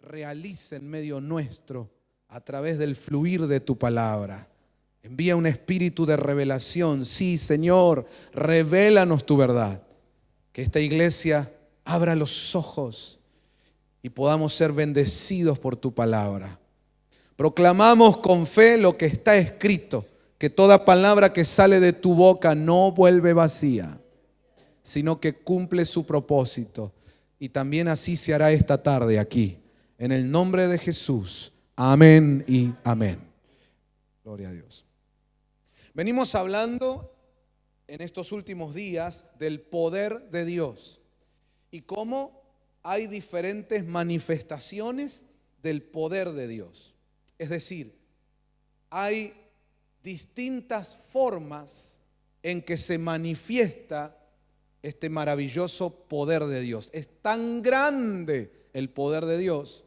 realice en medio nuestro a través del fluir de tu palabra. Envía un espíritu de revelación. Sí, Señor, revélanos tu verdad. Que esta iglesia abra los ojos y podamos ser bendecidos por tu palabra. Proclamamos con fe lo que está escrito, que toda palabra que sale de tu boca no vuelve vacía, sino que cumple su propósito. Y también así se hará esta tarde aquí. En el nombre de Jesús. Amén y amén. Gloria a Dios. Venimos hablando en estos últimos días del poder de Dios y cómo hay diferentes manifestaciones del poder de Dios. Es decir, hay distintas formas en que se manifiesta este maravilloso poder de Dios. Es tan grande el poder de Dios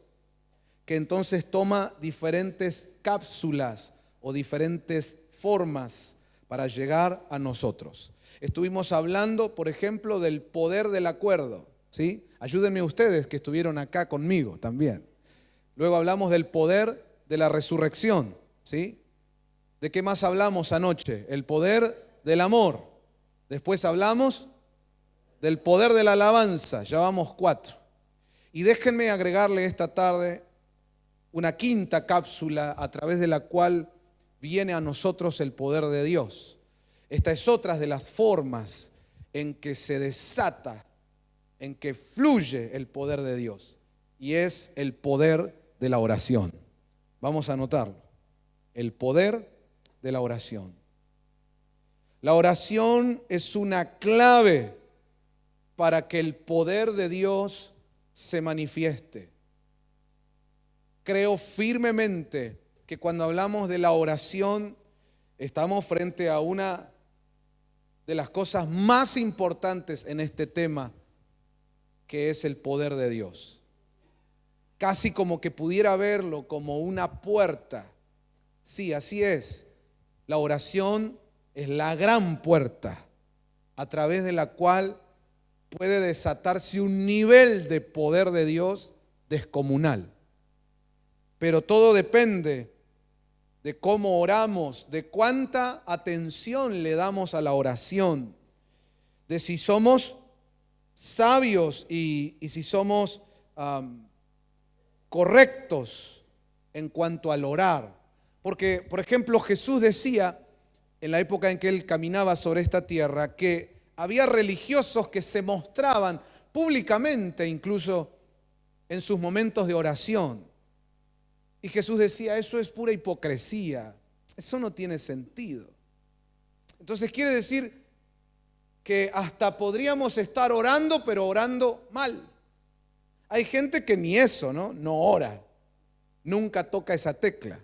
que entonces toma diferentes cápsulas o diferentes formas para llegar a nosotros. Estuvimos hablando, por ejemplo, del poder del acuerdo, ¿sí? Ayúdenme ustedes que estuvieron acá conmigo también. Luego hablamos del poder de la resurrección, ¿sí? ¿De qué más hablamos anoche? El poder del amor. Después hablamos del poder de la alabanza. Ya vamos 4. Y déjenme agregarle esta tarde una quinta cápsula a través de la cual viene a nosotros el poder de Dios. Esta es otra de las formas en que se desata, en que fluye el poder de Dios. Y es el poder de la oración. Vamos a anotarlo. El poder de la oración. La oración es una clave para que el poder de Dios se manifieste. Creo firmemente que cuando hablamos de la oración estamos frente a una de las cosas más importantes en este tema, que es el poder de Dios. Casi como que pudiera verlo como una puerta. Sí, así es. La oración es la gran puerta a través de la cual puede desatarse un nivel de poder de Dios descomunal. Pero todo depende de cómo oramos, de cuánta atención le damos a la oración, de si somos sabios y si somos correctos en cuanto al orar. Porque, por ejemplo, Jesús decía en la época en que Él caminaba sobre esta tierra que había religiosos que se mostraban públicamente incluso en sus momentos de oración. Y Jesús decía, eso es pura hipocresía, eso no tiene sentido. Entonces quiere decir que hasta podríamos estar orando, pero orando mal. Hay gente que ni eso, no ora, nunca toca esa tecla.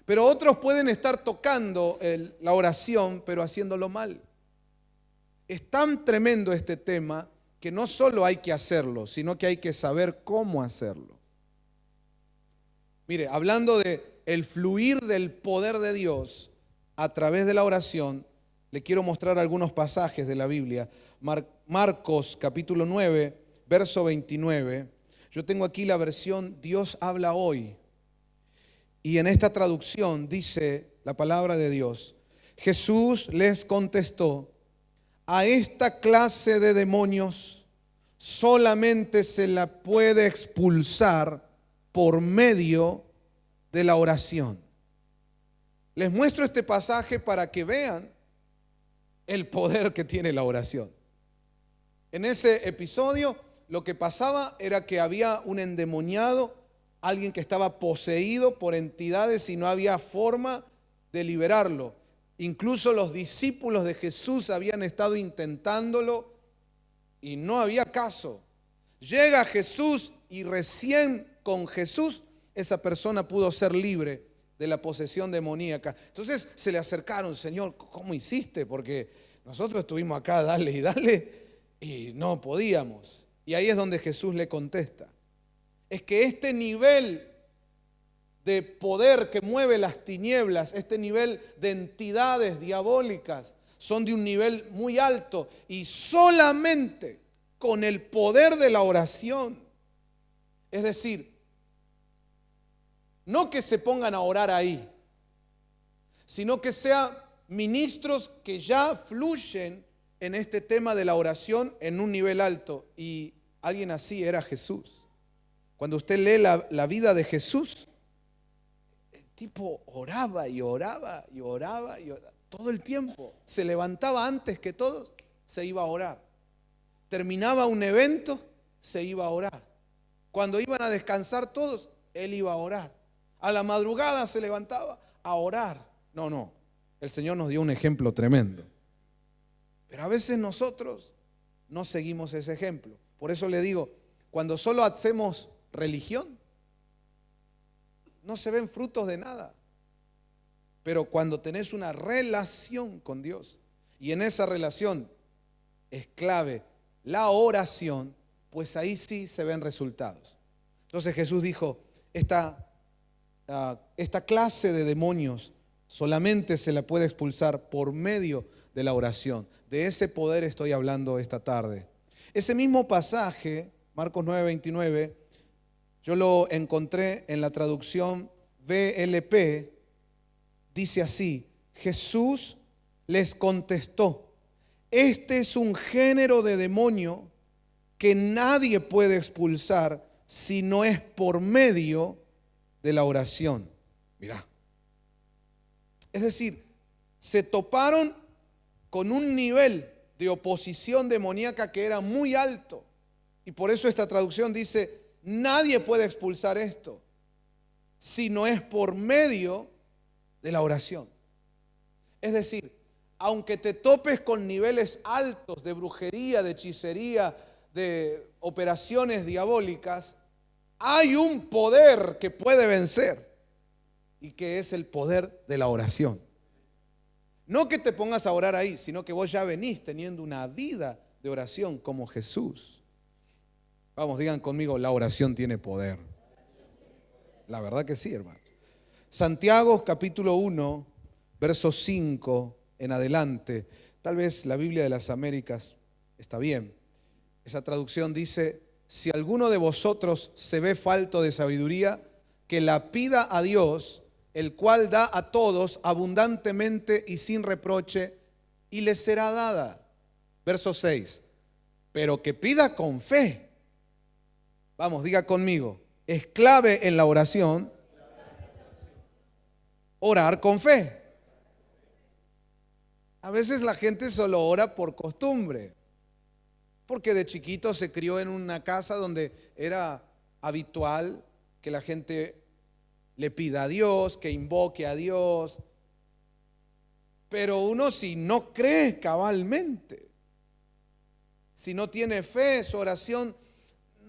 Pero otros pueden estar tocando la oración, pero haciéndolo mal. Es tan tremendo este tema que no solo hay que hacerlo, sino que hay que saber cómo hacerlo. Mire, hablando de el fluir del poder de Dios a través de la oración, le quiero mostrar algunos pasajes de la Biblia. Marcos capítulo 9, verso 29. Yo tengo aquí la versión Dios habla hoy. Y en esta traducción dice la palabra de Dios: Jesús les contestó, a esta clase de demonios solamente se la puede expulsar por medio de la oración. Les muestro este pasaje para que vean el poder que tiene la oración. En ese episodio lo que pasaba era que había un endemoniado, alguien que estaba poseído por entidades y no había forma de liberarlo. Incluso los discípulos de Jesús habían estado intentándolo y no había caso. Llega Jesús y recién con Jesús esa persona pudo ser libre de la posesión demoníaca. Entonces se le acercaron, Señor, ¿cómo hiciste? Porque nosotros estuvimos acá, dale y dale, y no podíamos. Y ahí es donde Jesús le contesta. Es que este nivel de poder que mueve las tinieblas, este nivel de entidades diabólicas, son de un nivel muy alto y solamente con el poder de la oración, es decir, No que se pongan a orar ahí, sino que sean ministros que ya fluyen en este tema de la oración en un nivel alto. Y alguien así era Jesús. Cuando usted lee la vida de Jesús, el tipo oraba y oraba y oraba y oraba todo el tiempo. Se levantaba antes que todos, se iba a orar. Terminaba un evento, se iba a orar. Cuando iban a descansar todos, él iba a orar. A la madrugada se levantaba a orar. No, el Señor nos dio un ejemplo tremendo. Pero a veces nosotros no seguimos ese ejemplo. Por eso le digo, cuando solo hacemos religión, no se ven frutos de nada. Pero cuando tenés una relación con Dios, y en esa relación es clave la oración, pues ahí sí se ven resultados. Entonces Jesús dijo, esta clase de demonios solamente se la puede expulsar por medio de la oración. De ese poder estoy hablando esta tarde. Ese mismo pasaje, Marcos 9:29, yo lo encontré en la traducción VLP, dice así: Jesús les contestó, este es un género de demonio que nadie puede expulsar si no es por medio de la oración. Mirá. Es decir, se toparon con un nivel de oposición demoníaca que era muy alto. Y por eso esta traducción dice, nadie puede expulsar esto si no es por medio de la oración. Es decir, aunque te topes con niveles altos de brujería, de hechicería, de operaciones diabólicas, hay un poder que puede vencer y que es el poder de la oración. No que te pongas a orar ahí, sino que vos ya venís teniendo una vida de oración como Jesús. Vamos, digan conmigo, la oración tiene poder. La verdad que sí, hermanos. Santiago capítulo 1, verso 5 en adelante. Tal vez la Biblia de las Américas está bien. Esa traducción dice, si alguno de vosotros se ve falto de sabiduría, que la pida a Dios, el cual da a todos abundantemente y sin reproche, y le será dada. Verso 6, pero que pida con fe. Vamos, diga conmigo, es clave en la oración orar con fe. A veces la gente solo ora por costumbre, porque de chiquito se crió en una casa donde era habitual que la gente le pida a Dios, que invoque a Dios. Pero uno, si no cree cabalmente, si no tiene fe, su oración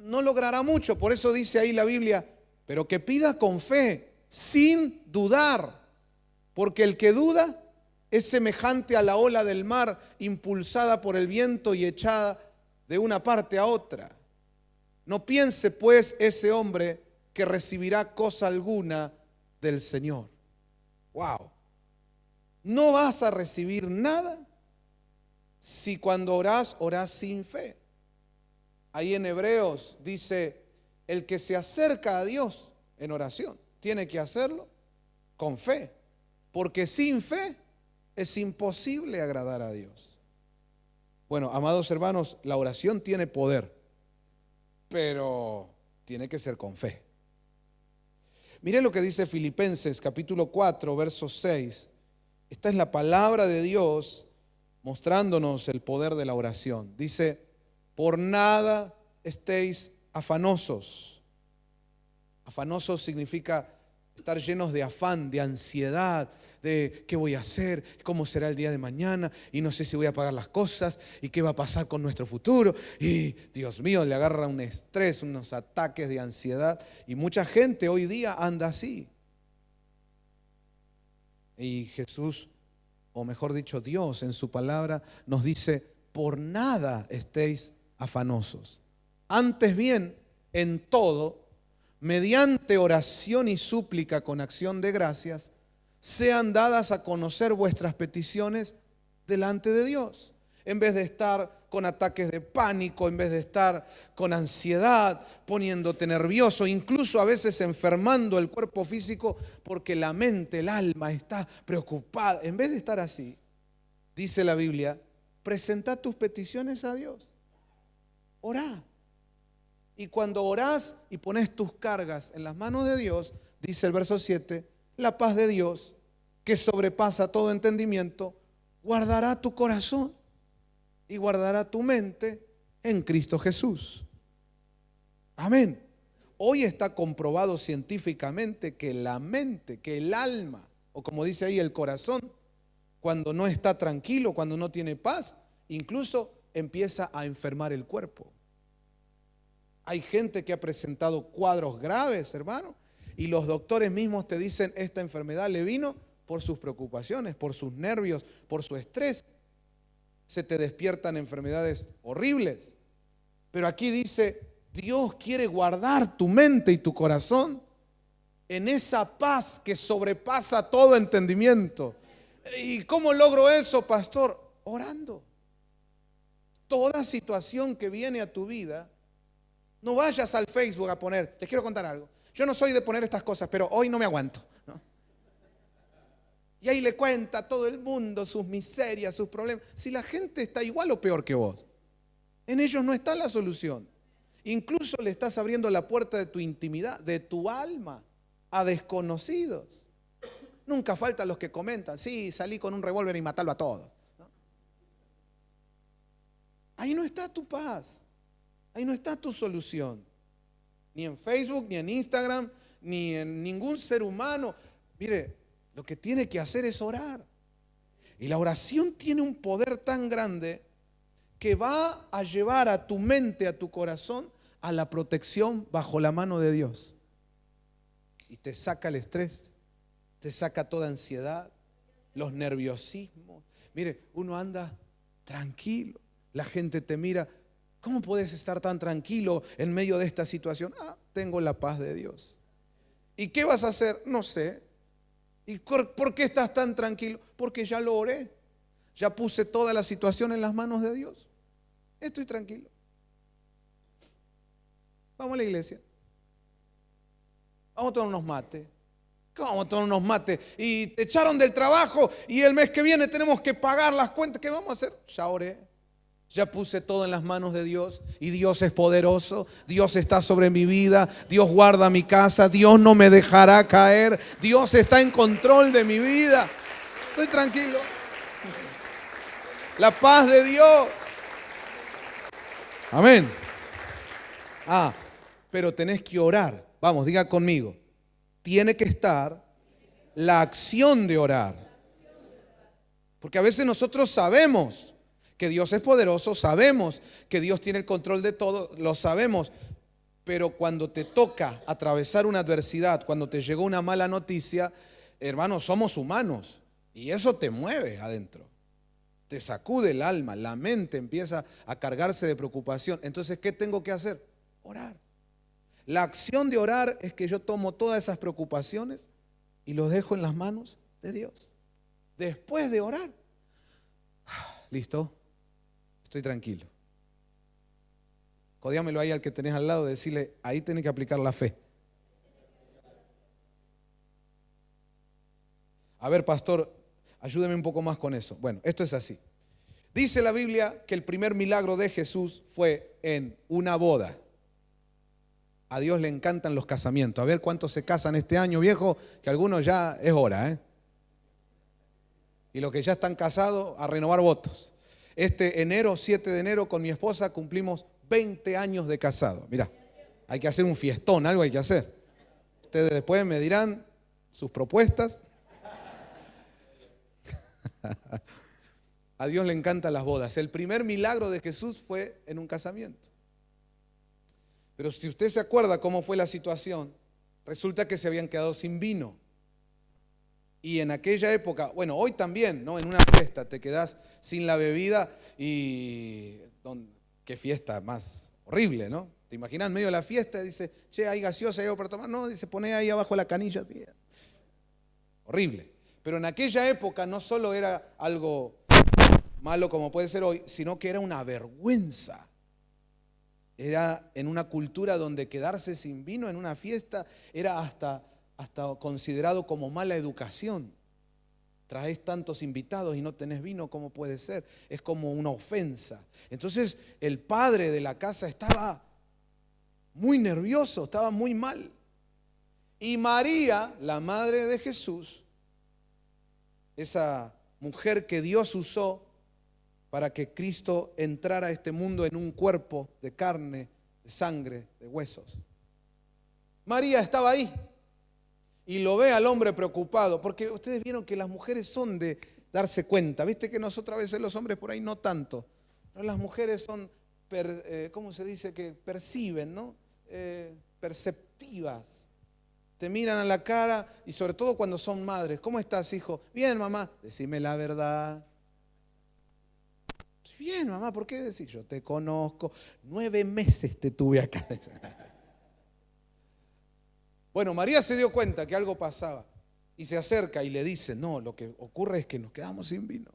no logrará mucho. Por eso dice ahí la Biblia, pero que pida con fe, sin dudar, porque el que duda es semejante a la ola del mar, impulsada por el viento y echada de una parte a otra. No piense pues ese hombre que recibirá cosa alguna del Señor. Wow. No vas a recibir nada si cuando orás sin fe. Ahí en Hebreos dice, el que se acerca a Dios en oración tiene que hacerlo con fe, porque sin fe es imposible agradar a Dios. Bueno, amados hermanos, la oración tiene poder, pero tiene que ser con fe. Mire lo que dice Filipenses capítulo 4, verso 6. Esta es la palabra de Dios mostrándonos el poder de la oración. Dice, por nada estéis afanosos. Afanosos significa estar llenos de afán, de ansiedad, de qué voy a hacer, cómo será el día de mañana, y no sé si voy a pagar las cosas, y qué va a pasar con nuestro futuro. Y Dios mío, le agarra un estrés, unos ataques de ansiedad. Y mucha gente hoy día anda así. Y Jesús, o mejor dicho, Dios en su palabra nos dice, por nada estéis afanosos. Antes bien, en todo, mediante oración y súplica con acción de gracias, sean dadas a conocer vuestras peticiones delante de Dios. En vez de estar con ataques de pánico, en vez de estar con ansiedad, poniéndote nervioso, incluso a veces enfermando el cuerpo físico porque la mente, el alma está preocupada. En vez de estar así, dice la Biblia, presenta tus peticiones a Dios. Orá. Y cuando orás y pones tus cargas en las manos de Dios, dice el verso 7, la paz de Dios, que sobrepasa todo entendimiento, guardará tu corazón y guardará tu mente en Cristo Jesús. Amén. Hoy está comprobado científicamente que la mente, que el alma, o como dice ahí el corazón, cuando no está tranquilo, cuando no tiene paz, incluso empieza a enfermar el cuerpo. Hay gente que ha presentado cuadros graves, hermano, y los doctores mismos te dicen, esta enfermedad le vino por sus preocupaciones, por sus nervios, por su estrés. Se te despiertan enfermedades horribles. Pero aquí dice, Dios quiere guardar tu mente y tu corazón en esa paz que sobrepasa todo entendimiento. ¿Y cómo logro eso, pastor? Orando. Toda situación que viene a tu vida, no vayas al Facebook a poner, les quiero contar algo. Yo no soy de poner estas cosas, pero hoy no me aguanto, ¿no? Y ahí le cuenta a todo el mundo sus miserias, sus problemas. Si la gente está igual o peor que vos, en ellos no está la solución. Incluso le estás abriendo la puerta de tu intimidad, de tu alma, a desconocidos. Nunca faltan los que comentan, sí, salí con un revólver y matarlo a todos, ¿no? Ahí no está tu paz, ahí no está tu solución. Ni en Facebook, ni en Instagram, ni en ningún ser humano. Mire, lo que tiene que hacer es orar. Y la oración tiene un poder tan grande que va a llevar a tu mente, a tu corazón, a la protección bajo la mano de Dios. Y te saca el estrés, te saca toda ansiedad, los nerviosismos. Mire, uno anda tranquilo, la gente te mira. ¿Cómo puedes estar tan tranquilo en medio de esta situación? Tengo la paz de Dios. ¿Y qué vas a hacer? No sé. ¿Y por qué estás tan tranquilo? Porque ya lo oré. Ya puse toda la situación en las manos de Dios. Estoy tranquilo. Vamos a la iglesia. Vamos a tomar unos mates. ¿Cómo tomar unos mates? Y te echaron del trabajo y el mes que viene tenemos que pagar las cuentas. ¿Qué vamos a hacer? Ya oré. Ya puse todo en las manos de Dios y Dios es poderoso. Dios está sobre mi vida. Dios guarda mi casa. Dios no me dejará caer. Dios está en control de mi vida. Estoy tranquilo. La paz de Dios. Amén. Pero tenés que orar. Vamos, diga conmigo. Tiene que estar la acción de orar. Porque a veces nosotros sabemos que Dios es poderoso, sabemos que Dios tiene el control de todo, lo sabemos, pero cuando te toca atravesar una adversidad, cuando te llegó una mala noticia, hermanos, somos humanos y eso te mueve adentro, te sacude el alma, la mente empieza a cargarse de preocupación. Entonces, ¿qué tengo que hacer? Orar. La acción de orar es que yo tomo todas esas preocupaciones y los dejo en las manos de Dios. Después de orar, ¿listo? Estoy tranquilo. Codíamelo ahí al que tenés al lado, decirle, ahí tenés que aplicar la fe. A ver, pastor, ayúdeme un poco más con eso. Bueno, esto es así. Dice la Biblia que el primer milagro de Jesús fue en una boda. A Dios le encantan los casamientos. A ver cuántos se casan este año, viejo, que algunos ya es hora, ¿eh? Y los que ya están casados, a renovar votos. Este enero, 7 de enero, con mi esposa cumplimos 20 años de casado. Mirá, hay que hacer un fiestón, algo hay que hacer. Ustedes después me dirán sus propuestas. A Dios le encantan las bodas. El primer milagro de Jesús fue en un casamiento. Pero si usted se acuerda cómo fue la situación, resulta que se habían quedado sin vino. Y en aquella época, bueno, hoy también, ¿no? En una fiesta te quedás sin la bebida y qué fiesta más horrible, ¿no? Te imaginas en medio de la fiesta, dice, che, hay gaseosa, hay algo para tomar. No, dice, poné ahí abajo la canilla, así. Horrible. Pero en aquella época no solo era algo malo como puede ser hoy, sino que era una vergüenza. Era en una cultura donde quedarse sin vino en una fiesta era hasta considerado como mala educación. Traes tantos invitados y no tenés vino, ¿cómo puede ser? Es como una ofensa. Entonces el padre de la casa estaba muy nervioso, estaba muy mal. Y María, la madre de Jesús, esa mujer que Dios usó para que Cristo entrara a este mundo en un cuerpo de carne, de sangre, de huesos. María estaba ahí y lo ve al hombre preocupado, porque ustedes vieron que las mujeres son de darse cuenta. Viste que nosotros a veces los hombres por ahí no tanto, pero las mujeres son, ¿cómo se dice? Que perciben, ¿no? Perceptivas. Te miran a la cara y sobre todo cuando son madres. ¿Cómo estás, hijo? Bien, mamá. Decime la verdad. Bien, mamá, ¿por qué decir? Yo te conozco, 9 meses te tuve acá. Bueno, María se dio cuenta que algo pasaba y se acerca y le dice, no, lo que ocurre es que nos quedamos sin vino.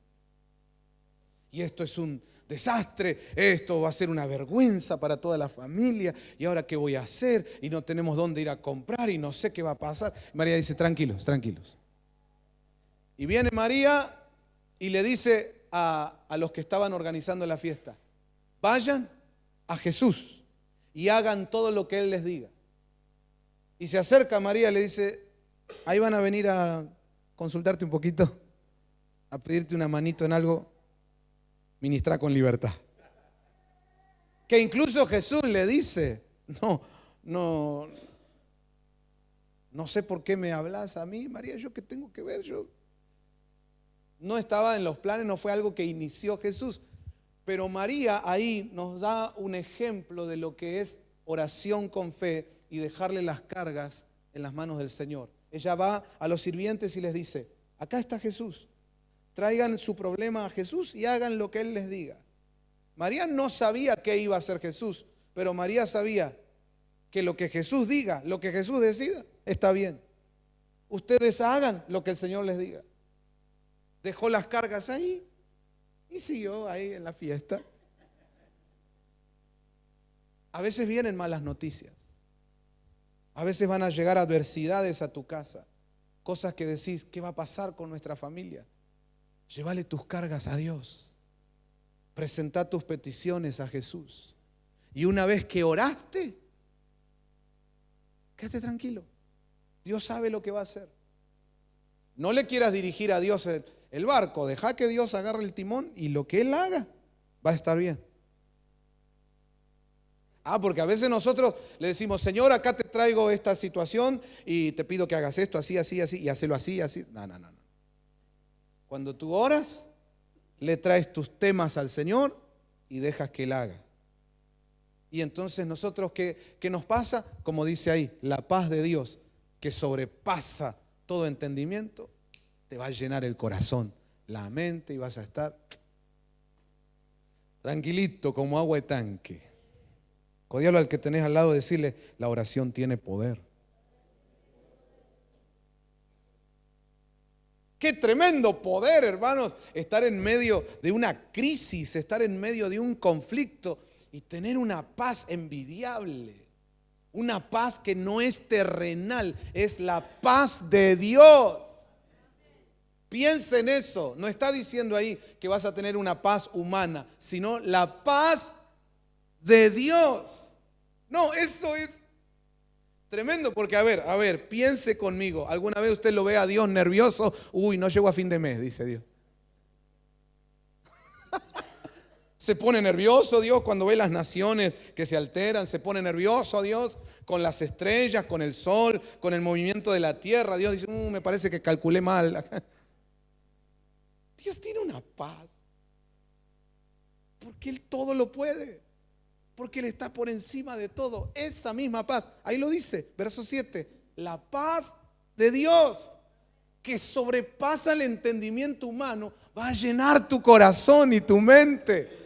Y esto es un desastre, esto va a ser una vergüenza para toda la familia. ¿Y ahora qué voy a hacer? Y no tenemos dónde ir a comprar y no sé qué va a pasar. María dice, tranquilos, tranquilos. Y viene María y le dice a los que estaban organizando la fiesta, vayan a Jesús y hagan todo lo que Él les diga. Y se acerca a María y le dice, ahí van a venir a consultarte un poquito, a pedirte una manito en algo, ministra con libertad. Que incluso Jesús le dice, no sé por qué me hablas a mí, María, ¿yo qué tengo que ver? Yo no estaba en los planes, no fue algo que inició Jesús. Pero María ahí nos da un ejemplo de lo que es oración con fe y dejarle las cargas en las manos del Señor. Ella va a los sirvientes y les dice, acá está Jesús, traigan su problema a Jesús y hagan lo que Él les diga. María no sabía qué iba a hacer Jesús, pero María sabía que lo que Jesús diga, lo que Jesús decida, está bien. Ustedes hagan lo que el Señor les diga. Dejó las cargas ahí y siguió ahí en la fiesta. A veces vienen malas noticias. A veces van a llegar adversidades a tu casa. Cosas que decís, ¿qué va a pasar con nuestra familia? Llévale tus cargas a Dios. Presentá tus peticiones a Jesús. Y una vez que oraste, quédate tranquilo. Dios sabe lo que va a hacer. No le quieras dirigir a Dios el barco. Deja que Dios agarre el timón y lo que Él haga va a estar bien. Porque a veces nosotros le decimos, Señor, acá te traigo esta situación y te pido que hagas esto así, así, así, y hacelo así, así. No. Cuando tú oras, le traes tus temas al Señor y dejas que Él haga. Y entonces nosotros, ¿qué nos pasa? Como dice ahí, la paz de Dios, que sobrepasa todo entendimiento, te va a llenar el corazón, la mente, y vas a estar tranquilito como agua de tanque. Codialo al que tenés al lado, decirle, la oración tiene poder. Qué tremendo poder, hermanos, estar en medio de una crisis, estar en medio de un conflicto y tener una paz envidiable. Una paz que no es terrenal, es la paz de Dios. Piensa en eso. No está diciendo ahí que vas a tener una paz humana, sino la paz de Dios. No, eso es tremendo, porque a ver, piense conmigo. ¿Alguna vez usted lo ve a Dios nervioso? Uy, no llego a fin de mes, dice Dios. Se pone nervioso Dios cuando ve las naciones que se alteran. Se pone nervioso Dios con las estrellas, con el sol, con el movimiento de la tierra. Dios dice, me parece que calculé mal. Dios tiene una paz, porque Él todo lo puede, porque Él está por encima de todo. Esa misma paz, ahí lo dice, verso 7, la paz de Dios que sobrepasa el entendimiento humano va a llenar tu corazón y tu mente.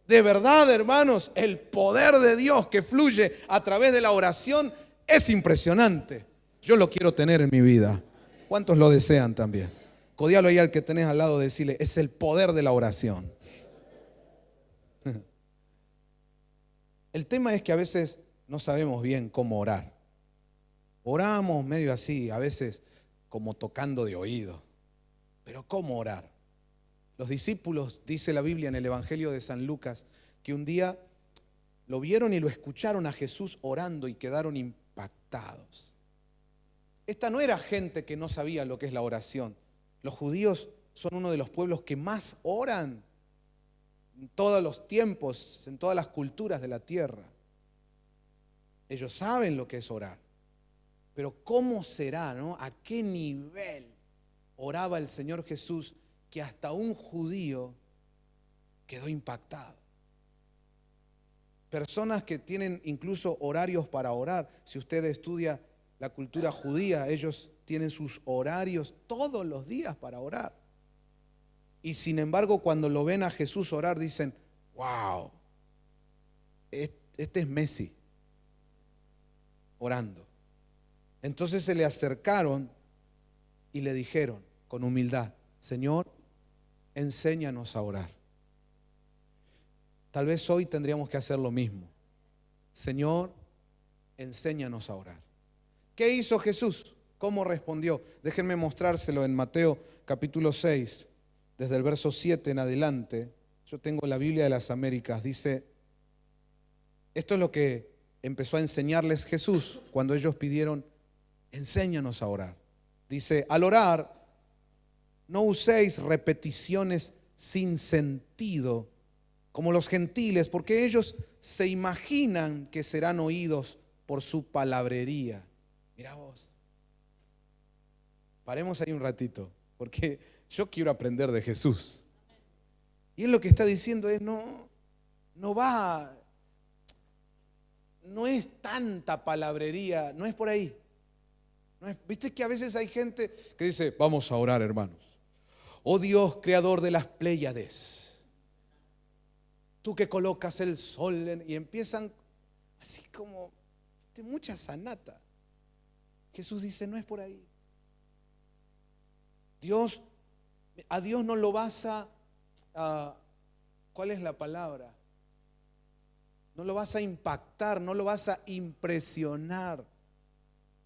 De verdad, hermanos, el poder de Dios que fluye a través de la oración es impresionante. Yo lo quiero tener en mi vida. ¿Cuántos lo desean también? Codíalo ahí al que tenés al lado, decirle, es el poder de la oración. El tema es que a veces no sabemos bien cómo orar. Oramos medio así, a veces como tocando de oído. Pero ¿cómo orar? Los discípulos, dice la Biblia en el Evangelio de San Lucas, que un día lo vieron y lo escucharon a Jesús orando y quedaron impactados. Esta no era gente que no sabía lo que es la oración. Los judíos son uno de los pueblos que más oran en todos los tiempos, en todas las culturas de la tierra. Ellos saben lo que es orar. Pero ¿cómo será, no? ¿A qué nivel oraba el Señor Jesús que hasta un judío quedó impactado? Personas que tienen incluso horarios para orar. Si usted estudia la cultura judía, ellos tienen sus horarios todos los días para orar. Y sin embargo, cuando lo ven a Jesús orar, dicen, wow, este es Messi orando. Entonces se le acercaron y le dijeron con humildad, Señor, enséñanos a orar. Tal vez hoy tendríamos que hacer lo mismo. Señor, enséñanos a orar. ¿Qué hizo Jesús? ¿Cómo respondió? Déjenme mostrárselo en Mateo capítulo 6, desde el verso 7 en adelante. Yo tengo la Biblia de las Américas. Dice, esto es lo que empezó a enseñarles Jesús cuando ellos pidieron, enséñanos a orar. Dice, al orar, no uséis repeticiones sin sentido, como los gentiles, porque ellos se imaginan que serán oídos por su palabrería. Mira vos. Paremos ahí un ratito, porque yo quiero aprender de Jesús. Y él lo que está diciendo es, no es tanta palabrería, no es por ahí. Viste que a veces hay gente que dice, vamos a orar, hermanos. Oh Dios, creador de las Pléyades, tú que colocas el sol, y empiezan así como mucha sanata. Jesús dice, no es por ahí. A Dios no lo vas ¿cuál es la palabra? No lo vas a impactar, no lo vas a impresionar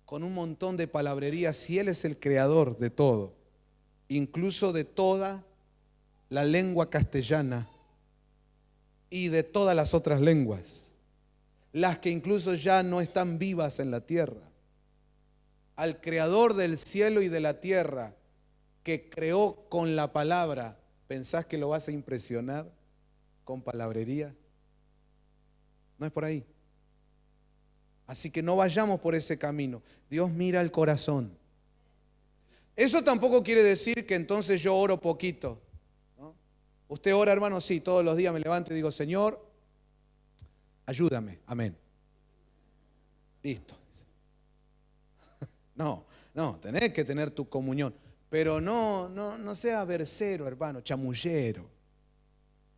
con un montón de palabrerías si Él es el creador de todo, incluso de toda la lengua castellana y de todas las otras lenguas, las que incluso ya no están vivas en la tierra. Al creador del cielo y de la tierra, que creó con la palabra, ¿pensás que lo vas a impresionar con palabrería? No es por ahí. Así que no vayamos por ese camino. Dios mira el corazón. Eso tampoco quiere decir que entonces yo oro poquito, ¿no? Usted ora, hermano, sí, todos los días me levanto y digo, Señor, ayúdame, amén. Listo. No, tenés que tener tu comunión, pero no sea versero, hermano, chamullero.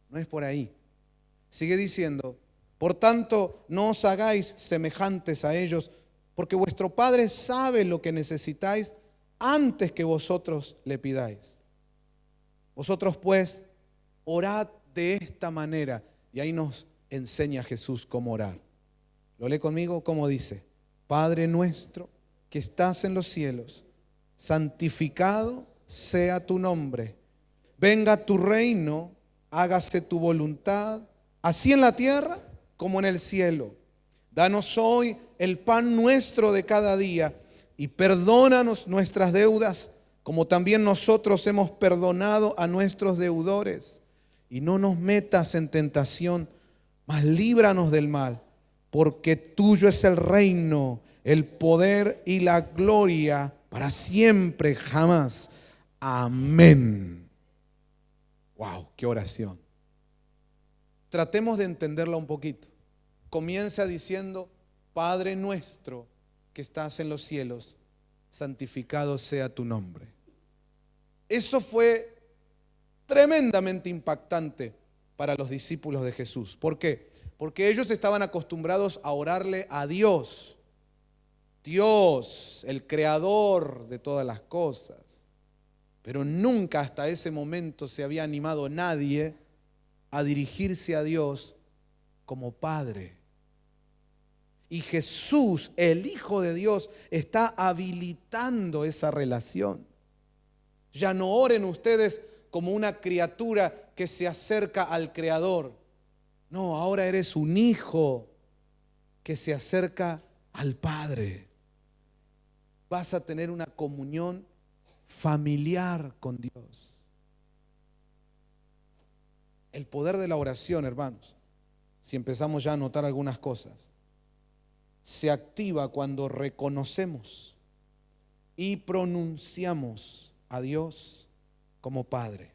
No es por ahí. Sigue diciendo, por tanto, no os hagáis semejantes a ellos, porque vuestro Padre sabe lo que necesitáis antes que vosotros le pidáis. Vosotros pues, orad de esta manera. Y ahí nos enseña Jesús cómo orar. ¿Lo lee conmigo? ¿Cómo dice? Padre nuestro que estás en los cielos, santificado sea tu nombre. Venga tu reino, hágase tu voluntad, así en la tierra como en el cielo. Danos hoy el pan nuestro de cada día y perdónanos nuestras deudas, como también nosotros hemos perdonado a nuestros deudores. Y no nos metas en tentación, mas líbranos del mal, porque tuyo es el reino, el poder y la gloria para siempre, jamás. Amén. Wow, qué oración. Tratemos de entenderla un poquito. Comienza diciendo, Padre nuestro que estás en los cielos, santificado sea tu nombre. Eso fue tremendamente impactante para los discípulos de Jesús. ¿Por qué? Porque ellos estaban acostumbrados a orarle a Dios. Dios, el creador de todas las cosas. Pero nunca hasta ese momento se había animado nadie a dirigirse a Dios como Padre. Y Jesús, el Hijo de Dios, está habilitando esa relación. Ya no oren ustedes como una criatura que se acerca al Creador. No, ahora eres un hijo que se acerca al Padre. Vas a tener una comunión familiar con Dios. El poder de la oración, hermanos, si empezamos ya a notar algunas cosas, se activa cuando reconocemos y pronunciamos a Dios como Padre.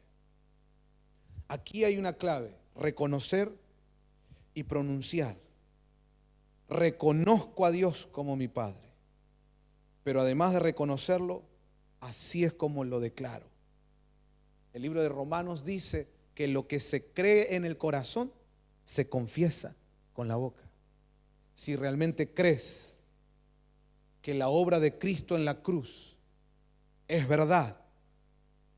Aquí hay una clave: reconocer y pronunciar. Reconozco a Dios como mi Padre, pero además de reconocerlo, así es como lo declaro. El libro de Romanos dice que lo que se cree en el corazón se confiesa con la boca. Si realmente crees que la obra de Cristo en la cruz es verdad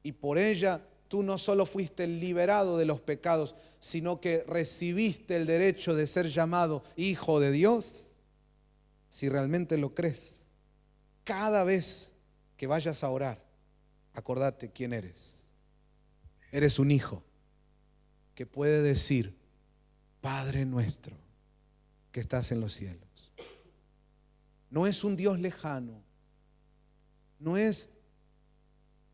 y por ella tú no solo fuiste liberado de los pecados, sino que recibiste el derecho de ser llamado hijo de Dios, si realmente lo crees, cada vez que vayas a orar, acordate quién eres. Eres un hijo que puede decir: Padre nuestro que estás en los cielos. No es un Dios lejano, no es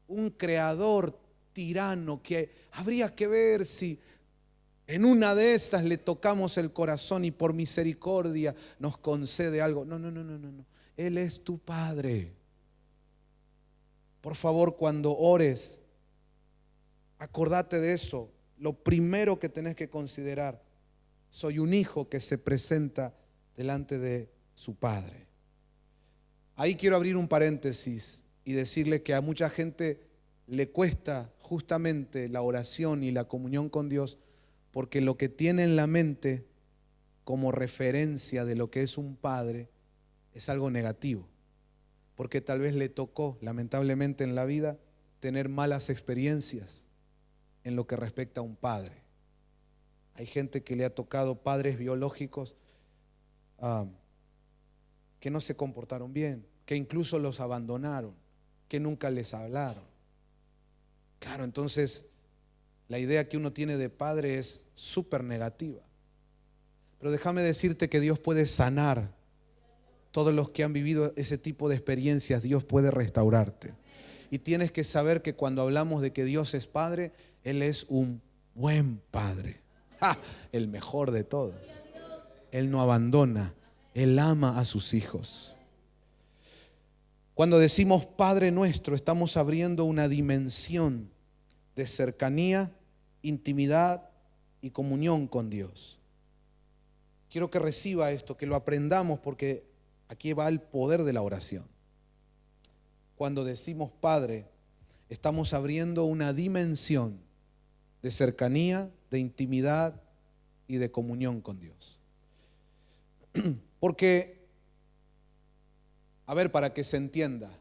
un creador tirano que habría que ver si en una de estas le tocamos el corazón y por misericordia nos concede algo. No. Él es tu Padre. Por favor, cuando ores, acordate de eso. Lo primero que tenés que considerar: soy un hijo que se presenta delante de su Padre. Ahí quiero abrir un paréntesis y decirle que a mucha gente le cuesta justamente la oración y la comunión con Dios, porque lo que tiene en la mente como referencia de lo que es un padre es algo negativo, porque tal vez le tocó lamentablemente en la vida tener malas experiencias en lo que respecta a un padre. Hay gente que le ha tocado padres biológicos que no se comportaron bien, que incluso los abandonaron, que nunca les hablaron. Claro, entonces la idea que uno tiene de padre es súper negativa. Pero déjame decirte que Dios puede sanar. Todos los que han vivido ese tipo de experiencias, Dios puede restaurarte. Y tienes que saber que cuando hablamos de que Dios es Padre, Él es un buen Padre. ¡Ja! El mejor de todos. Él no abandona, Él ama a sus hijos. Cuando decimos Padre nuestro, estamos abriendo una dimensión de cercanía, intimidad y comunión con Dios. Quiero que reciba esto, que lo aprendamos, porque aquí va el poder de la oración. Cuando decimos Padre, estamos abriendo una dimensión de cercanía, de intimidad y de comunión con Dios. Porque, a ver, para que se entienda,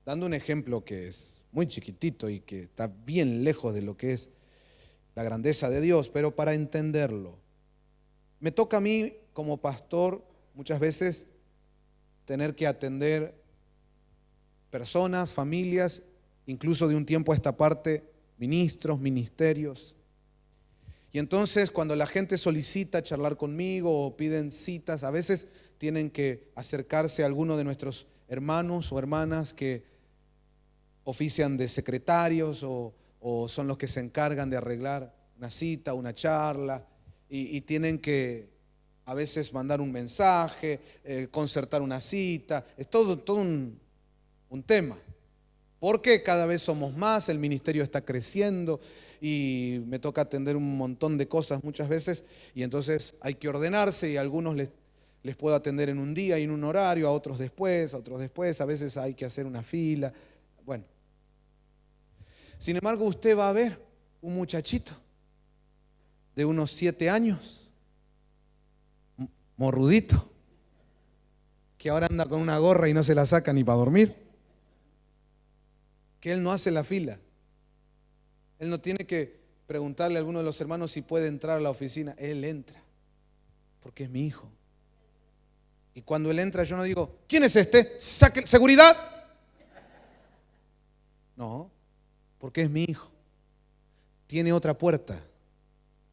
dando un ejemplo que es muy chiquitito y que está bien lejos de lo que es la grandeza de Dios, pero para entenderlo, me toca a mí como pastor muchas veces tener que atender personas, familias, incluso de un tiempo a esta parte, ministros, ministerios. Y entonces cuando la gente solicita charlar conmigo o piden citas, a veces tienen que acercarse a alguno de nuestros hermanos o hermanas que ofician de secretarios o son los que se encargan de arreglar una cita, una charla, y tienen que a veces mandar un mensaje, concertar una cita. Es todo un tema, porque cada vez somos más, el ministerio está creciendo y me toca atender un montón de cosas muchas veces, y entonces hay que ordenarse, y a algunos les puedo atender en un día y en un horario, a otros después, a veces hay que hacer una fila. Bueno, sin embargo, usted va a ver un muchachito de unos 7 años, morrudito, que ahora anda con una gorra y no se la saca ni para dormir. que Él no hace la fila. Él no tiene que preguntarle a alguno de los hermanos si puede entrar a la oficina. Él entra, porque es mi hijo. Y cuando Él entra, yo no digo, ¿quién es este? Saque, seguridad. No, porque es mi hijo. Tiene otra puerta,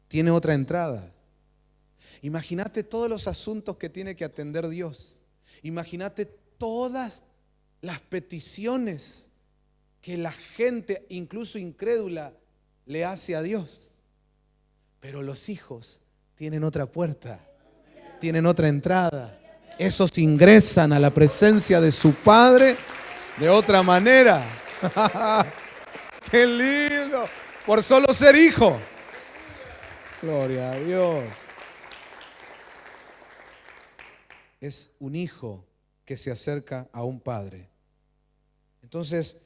tiene otra entrada. Imagínate todos los asuntos que tiene que atender Dios. Imagínate todas las peticiones que la gente, incluso incrédula, le hace a Dios. Pero los hijos tienen otra puerta, tienen otra entrada. Esos ingresan a la presencia de su Padre de otra manera. ¡Qué lindo! Por solo ser hijo. Gloria a Dios. Es un hijo que se acerca a un padre. Entonces,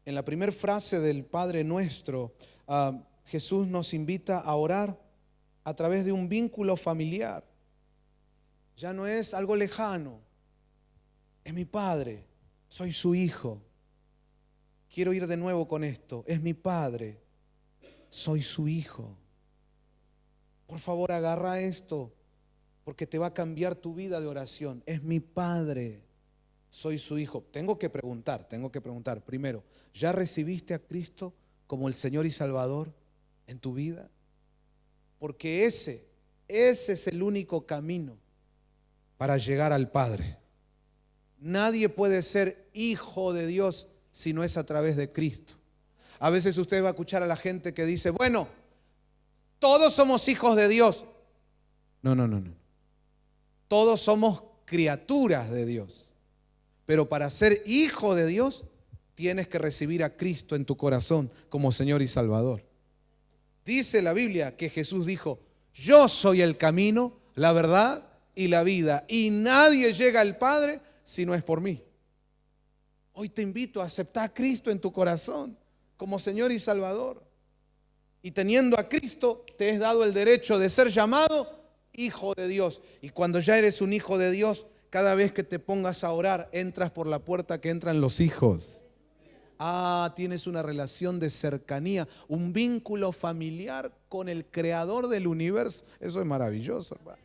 en la primera frase del Padre Nuestro, Jesús nos invita a orar a través de un vínculo familiar. Ya no es algo lejano. Es mi Padre, soy su hijo. Quiero ir de nuevo con esto. Es mi Padre, soy su hijo. Por favor, agarra esto, porque te va a cambiar tu vida de oración. Es mi Padre, soy su hijo. Tengo que preguntar. Primero, ¿ya recibiste a Cristo como el Señor y Salvador en tu vida? Porque ese es el único camino para llegar al Padre. Nadie puede ser hijo de Dios si no es a través de Cristo. A veces usted va a escuchar a la gente que dice, bueno, todos somos hijos de Dios. No. Todos somos criaturas de Dios. Pero para ser hijo de Dios, tienes que recibir a Cristo en tu corazón como Señor y Salvador. Dice la Biblia que Jesús dijo, yo soy el camino, la verdad y la vida, y nadie llega al Padre si no es por mí. Hoy te invito a aceptar a Cristo en tu corazón como Señor y Salvador. Y teniendo a Cristo, te es dado el derecho de ser llamado hijo de Dios. Y cuando ya eres un hijo de Dios, cada vez que te pongas a orar, entras por la puerta que entran los hijos. Tienes una relación de cercanía, un vínculo familiar con el creador del universo. Eso es maravilloso, hermano.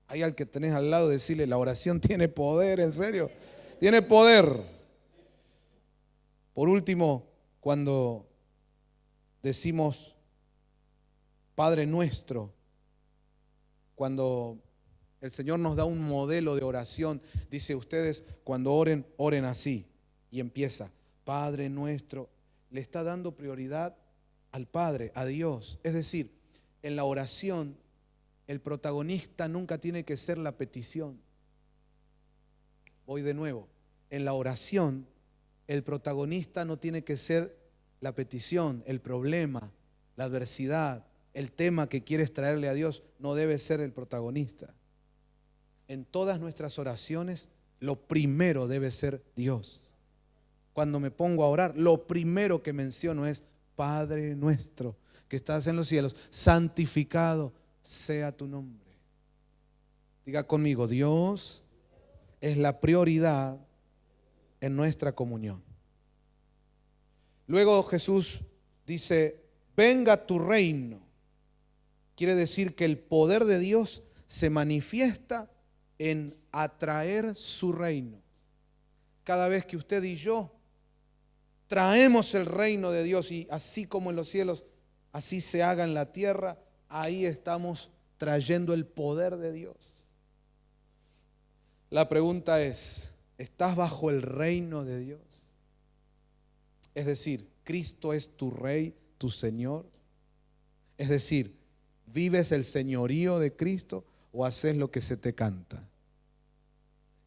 Hay al que tenés al lado, decirle, la oración tiene poder, en serio, tiene poder. Por último, cuando decimos Padre Nuestro, cuando el Señor nos da un modelo de oración, dice, ustedes cuando oren, oren así. Y empieza, Padre Nuestro, le está dando prioridad al Padre, a Dios. Es decir, en la oración, el protagonista nunca tiene que ser la petición. Voy de nuevo, en la oración, el protagonista no tiene que ser la petición, el problema, la adversidad, el tema que quieres traerle a Dios, no debe ser el protagonista. En todas nuestras oraciones, lo primero debe ser Dios. Cuando me pongo a orar, lo primero que menciono es Padre Nuestro, que estás en los cielos, santificado sea tu nombre. Diga conmigo, Dios es la prioridad en nuestra comunión. Luego Jesús dice, venga tu reino. Quiere decir que el poder de Dios se manifiesta en atraer su reino. Cada vez que usted y yo traemos el reino de Dios, y así como en los cielos, así se haga en la tierra, ahí estamos trayendo el poder de Dios. La pregunta es, ¿estás bajo el reino de Dios? Es decir, ¿Cristo es tu Rey, tu Señor? Es decir, ¿vives el señorío de Cristo o haces lo que se te canta?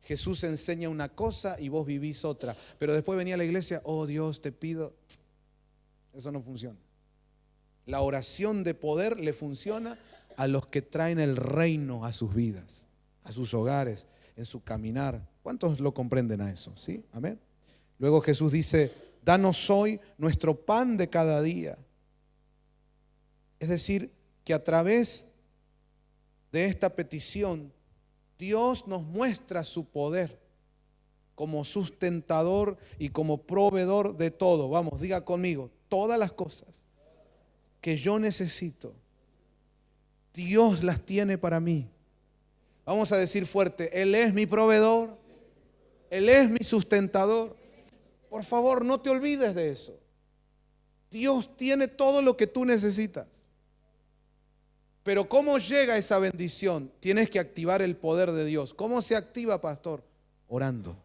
Jesús enseña una cosa y vos vivís otra, pero después venía a la iglesia, oh Dios, te pido. Eso no funciona. La oración de poder le funciona a los que traen el reino a sus vidas, a sus hogares, en su caminar. ¿Cuántos lo comprenden a eso? ¿Sí? Amén. Luego Jesús dice, danos hoy nuestro pan de cada día. Es decir, que a través de esta petición, Dios nos muestra su poder. como sustentador y como proveedor de todo. Vamos, diga conmigo, todas las cosas que yo necesito, Dios las tiene para mí. Vamos a decir fuerte, Él es mi proveedor, Él es mi sustentador. Por favor, no te olvides de eso. Dios tiene todo lo que tú necesitas. Pero ¿cómo llega esa bendición? Tienes que activar el poder de Dios. ¿Cómo se activa, pastor? Orando,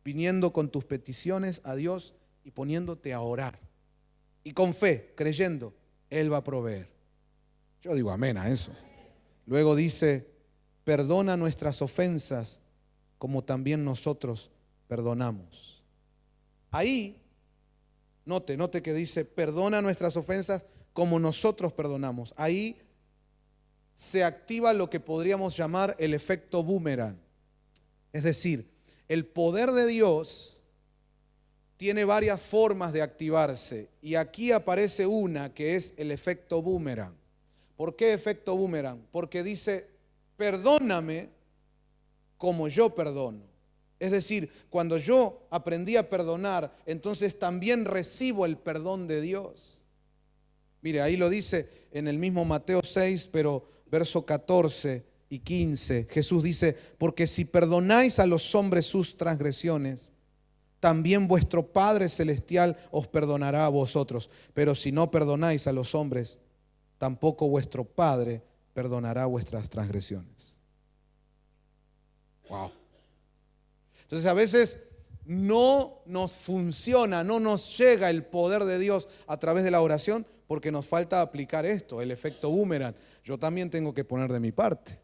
viniendo con tus peticiones a Dios y poniéndote a orar. Y con fe, creyendo, Él va a proveer. Yo digo amén a eso. Luego dice, perdona nuestras ofensas como también nosotros perdonamos. Ahí, note que dice, perdona nuestras ofensas como nosotros perdonamos. Ahí se activa lo que podríamos llamar el efecto boomerang. Es decir, el poder de Dios tiene varias formas de activarse y aquí aparece una que es el efecto boomerang. ¿Por qué efecto boomerang? Porque dice, perdóname como yo perdono. Es decir, cuando yo aprendí a perdonar, entonces también recibo el perdón de Dios. Mire, ahí lo dice en el mismo Mateo 6, pero verso 14 y 15. Jesús dice, porque si perdonáis a los hombres sus transgresiones, también vuestro Padre Celestial os perdonará a vosotros. Pero si no perdonáis a los hombres, tampoco vuestro Padre perdonará vuestras transgresiones. Wow. Entonces a veces no nos funciona, no nos llega el poder de Dios a través de la oración porque nos falta aplicar esto, el efecto boomerang. Yo también tengo que poner de mi parte.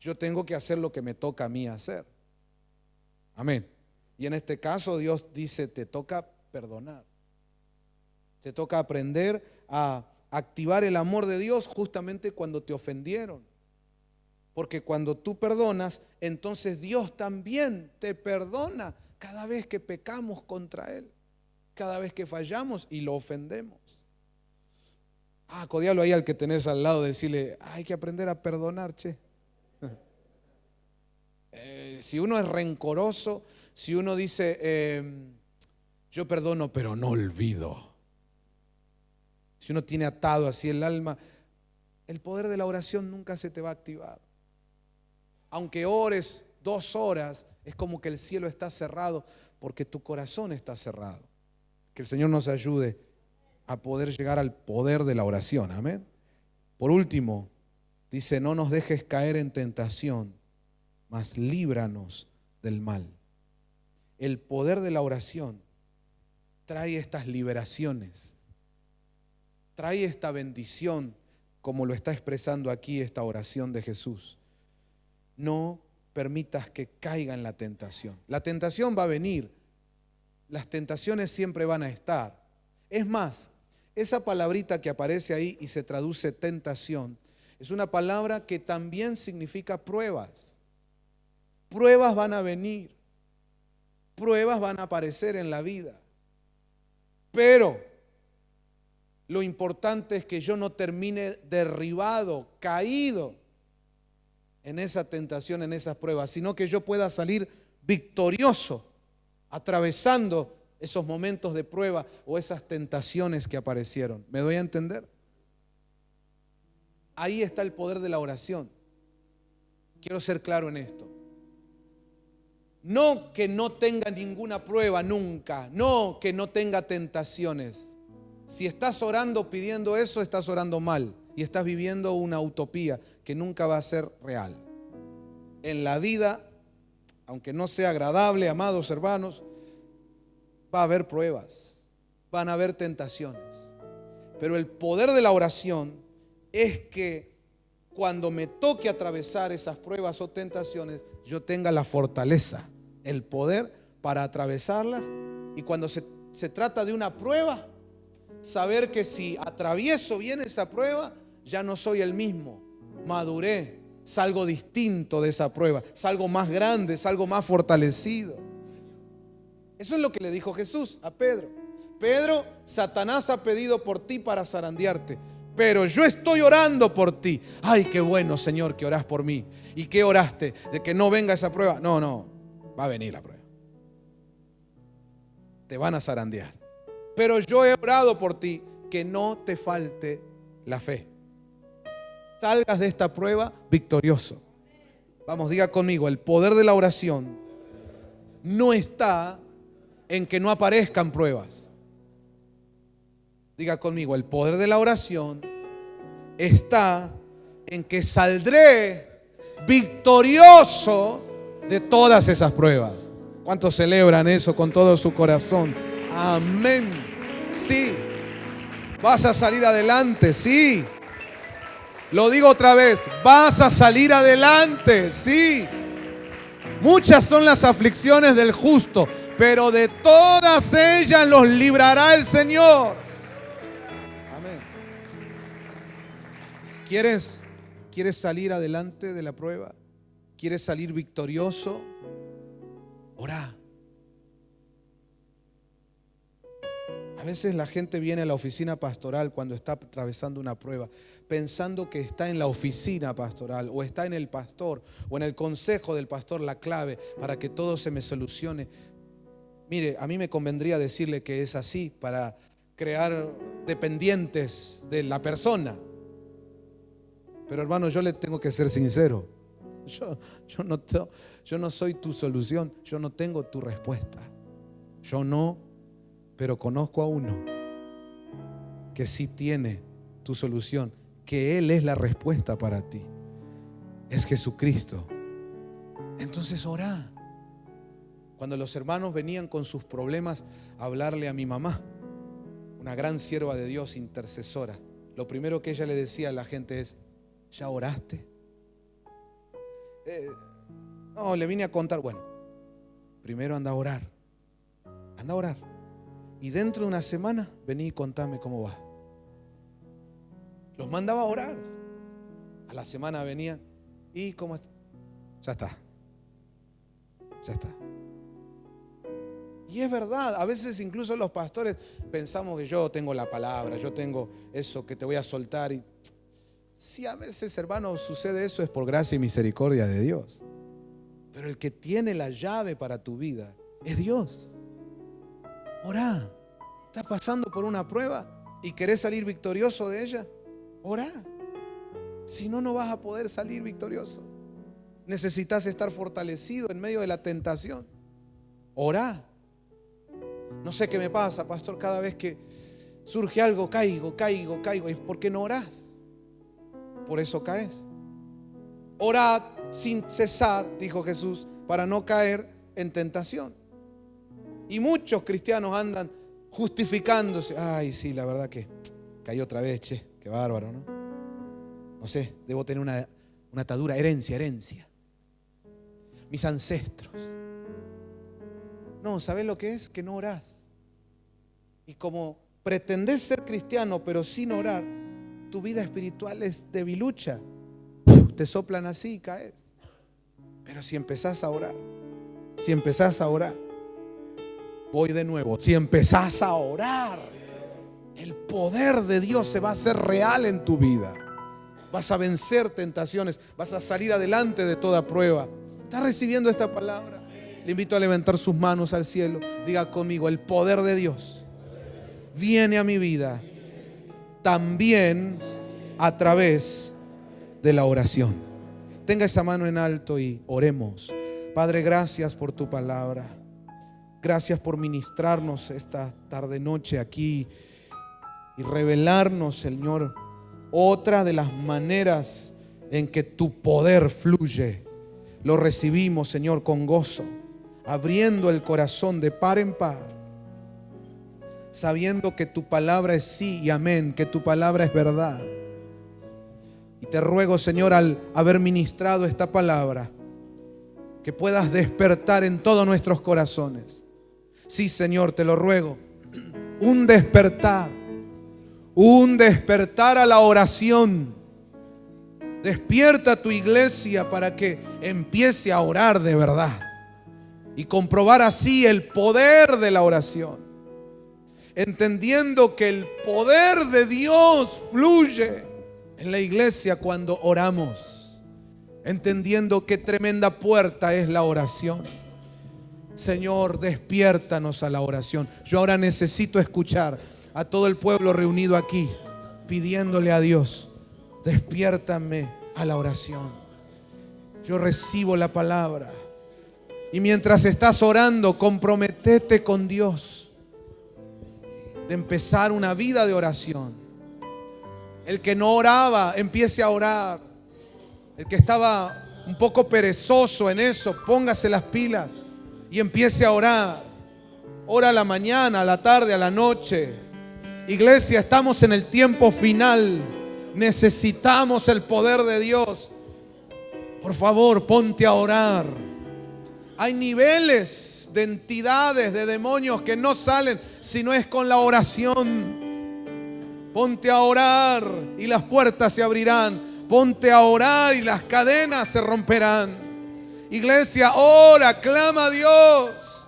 Yo tengo que hacer lo que me toca a mí hacer. Amén. Y en este caso Dios dice, te toca perdonar. Te toca aprender a activar el amor de Dios justamente cuando te ofendieron. Porque cuando tú perdonas, entonces Dios también te perdona cada vez que pecamos contra Él, cada vez que fallamos y lo ofendemos. Codialo ahí al que tenés al lado, decirle, hay que aprender a perdonar, che. Si uno es rencoroso, si uno dice, yo perdono pero no olvido. Si uno tiene atado así el alma, el poder de la oración nunca se te va a activar. Aunque ores 2 horas, es como que el cielo está cerrado porque tu corazón está cerrado. Que el Señor nos ayude a poder llegar al poder de la oración. Amén. Por último, dice, no nos dejes caer en tentación, mas líbranos del mal. El poder de la oración trae estas liberaciones, trae esta bendición, como lo está expresando aquí esta oración de Jesús. No permitas que caiga en la tentación. La tentación va a venir. Las tentaciones siempre van a estar. Es más, esa palabrita que aparece ahí y se traduce tentación, es una palabra que también significa pruebas. Pruebas van a venir. Pruebas van a aparecer en la vida. Pero lo importante es que yo no termine derribado, caído en esa tentación, en esas pruebas, sino que yo pueda salir victorioso, atravesando esos momentos de prueba o esas tentaciones que aparecieron. ¿Me doy a entender? Ahí está el poder de la oración. Quiero ser claro en esto. No que no tenga ninguna prueba nunca, no que no tenga tentaciones. Si estás orando pidiendo eso, estás orando mal y estás viviendo una utopía que nunca va a ser real. En la vida, aunque no sea agradable, amados hermanos, va a haber pruebas, van a haber tentaciones. Pero el poder de la oración es que cuando me toque atravesar esas pruebas o tentaciones, yo tenga la fortaleza, el poder para atravesarlas. Y cuando se trata de una prueba, saber que si atravieso bien esa prueba, ya no soy el mismo. Maduré, salgo distinto de esa prueba, salgo más grande, salgo más fortalecido. Eso es lo que le dijo Jesús a Pedro. Pedro, Satanás ha pedido por ti para zarandearte, pero yo estoy orando por ti. Ay, qué bueno, Señor, que orás por mí. ¿Y qué oraste? ¿De que no venga esa prueba? No, va a venir la prueba. te van a zarandear. Pero yo he orado por ti, que no te falte la fe. Salgas de esta prueba victorioso. Vamos, diga conmigo, el poder de la oración no está en que no aparezcan pruebas. Diga conmigo, el poder de la oración está en que saldré victorioso de todas esas pruebas. ¿Cuántos celebran eso con todo su corazón? Amén. Sí. Vas a salir adelante, sí. Lo digo otra vez, vas a salir adelante, sí. Muchas son las aflicciones del justo, pero de todas ellas los librará el Señor. Amén. ¿Quieres salir adelante de la prueba? ¿Quieres salir victorioso? Ora. A veces la gente viene a la oficina pastoral cuando está atravesando una prueba, pensando que está en la oficina pastoral o está en el pastor o en el consejo del pastor la clave para que todo se me solucione. Mire, a mí me convendría decirle que es así para crear dependientes de la persona. Pero hermano, yo le tengo que ser sincero. Yo no soy tu solución, yo no tengo tu respuesta. Yo no, pero conozco a uno que sí tiene tu solución, que Él es la respuesta para ti. Es Jesucristo. Entonces ora. Cuando los hermanos venían con sus problemas a hablarle a mi mamá, una gran sierva de Dios, intercesora, lo primero que ella le decía a la gente es: ¿ya oraste? No, le vine a contar. Bueno, primero anda a orar. Anda a orar. Y dentro de una semana vení y contame cómo va. Los mandaba a orar. A la semana venían. ¿Y cómo está? Ya está. Ya está. Y es verdad, a veces incluso los pastores pensamos que yo tengo la palabra, yo tengo eso que te voy a soltar. Y si a veces, hermano, sucede eso, es por gracia y misericordia de Dios. Pero el que tiene la llave para tu vida es Dios. Orá. ¿Estás pasando por una prueba y querés salir victorioso de ella? Orá. Si no, no vas a poder salir victorioso. Necesitas estar fortalecido en medio de la tentación. Orá. No sé qué me pasa, pastor, cada vez que surge algo caigo. ¿Y por qué no orás? Por eso caes. Orad sin cesar, dijo Jesús, para no caer en tentación. Y muchos cristianos andan justificándose. Ay, sí, la verdad que caí otra vez, che, qué bárbaro, ¿no? No sé, debo tener una atadura, herencia. Mis ancestros. No, ¿sabés lo que es? Que no orás. Y como pretendés ser cristiano pero sin orar, tu vida espiritual es debilucha. Te soplan así y caes. Pero si empezás a orar, voy de nuevo, si empezás a orar, el poder de Dios se va a hacer real en tu vida. Vas a vencer tentaciones, vas a salir adelante de toda prueba. ¿Estás recibiendo esta palabra? Le invito a levantar sus manos al cielo. Diga conmigo: el poder de Dios viene a mi vida también a través de la oración. Tenga esa mano en alto y oremos. Padre, gracias por tu palabra. Gracias por ministrarnos esta tarde noche aquí y revelarnos, Señor, otra de las maneras en que tu poder fluye. Lo recibimos, Señor, con gozo, abriendo el corazón de par en par, sabiendo que tu palabra es sí y amén, que tu palabra es verdad. Y te ruego, Señor, al haber ministrado esta palabra, que puedas despertar en todos nuestros corazones. Sí, Señor, te lo ruego. Un despertar a la oración. Despierta tu iglesia para que empiece a orar de verdad y comprobar así el poder de la oración, entendiendo que el poder de Dios fluye en la iglesia cuando oramos, entendiendo qué tremenda puerta es la oración. Señor, despiértanos a la oración. Yo ahora necesito escuchar a todo el pueblo reunido aquí, pidiéndole a Dios, despiértame a la oración. Yo recibo la palabra. Y mientras estás orando, comprométete con Dios de empezar una vida de oración. El que no oraba, empiece a orar. El que estaba un poco perezoso en eso, póngase las pilas y empiece a orar. Ora a la mañana, a la tarde, a la noche. Iglesia, estamos en el tiempo final. Necesitamos el poder de Dios. Por favor, ponte a orar. Hay niveles de entidades, de demonios que no salen si no es con la oración. Ponte a orar y las puertas se abrirán. Ponte a orar y las cadenas se romperán. Iglesia, ora, clama a Dios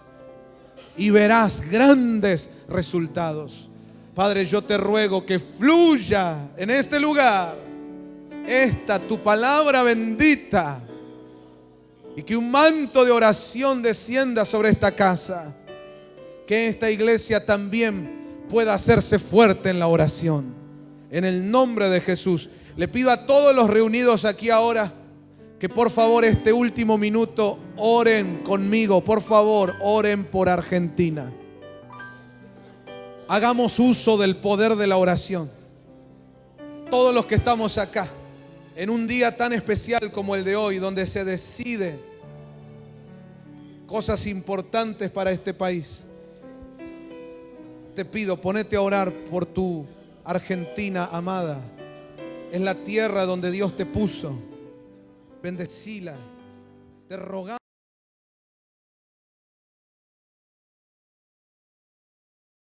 y verás grandes resultados. Padre, yo te ruego que fluya en este lugar tu palabra bendita, y que un manto de oración descienda sobre esta casa. Que esta iglesia también pueda hacerse fuerte en la oración. En el nombre de Jesús, le pido a todos los reunidos aquí ahora que por favor este último minuto oren conmigo. Por favor, oren por Argentina. Hagamos uso del poder de la oración. Todos los que estamos acá, en un día tan especial como el de hoy, donde se decide cosas importantes para este país, te pido, ponete a orar por tu Argentina amada. Es la tierra donde Dios te puso. Bendecila. Te rogamos.